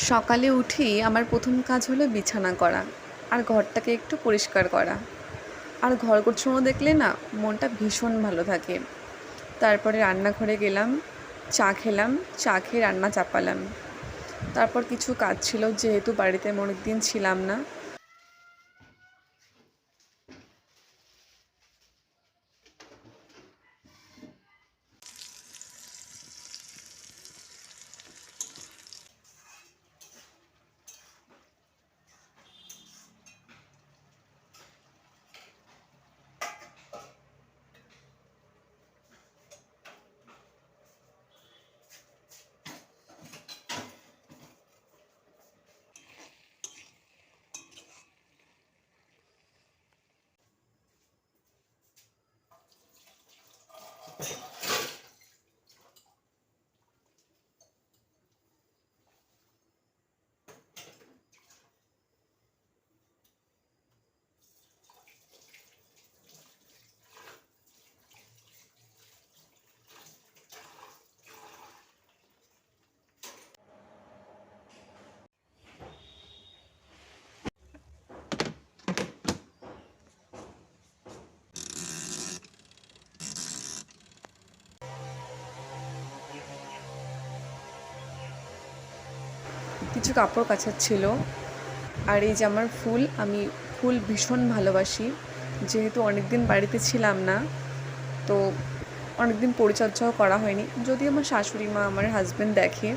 সকালে উঠেই আমার প্রথম কাজ হলো বিছানা করা আর ঘরটাকে একটু পরিষ্কার করা। আর ঘর গোছানো দেখলে না মনটা ভীষণ ভালো থাকে। তারপরে রান্নাঘরে গেলাম, চা খেলাম, চা খেয়ে রান্না চাপালাম। তারপর কিছু কাজ ছিল, যেহেতু বাড়িতে আমি অনেক দিন ছিলাম না। কিছু কাপড় কাচার ছিল। আর এই যে আমার ফুল, আমি ফুল ভীষণ ভালোবাসি। যেহেতু অনেক দিন বাড়িতে ছিলাম না, তো অনেক দিন পরিচর্যাও করা হয়নি। যদি আমার শাশুড়ি মা, আমার হাজব্যান্ড দেখে,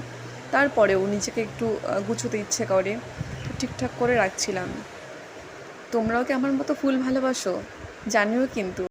তারপরেও নিজেকে একটু গুছোতে ইচ্ছে করে, তো ঠিকঠাক করে রাখছিলাম। তোমরাও কি আমার মতো ফুল ভালোবাসো? জানিও কিন্তু।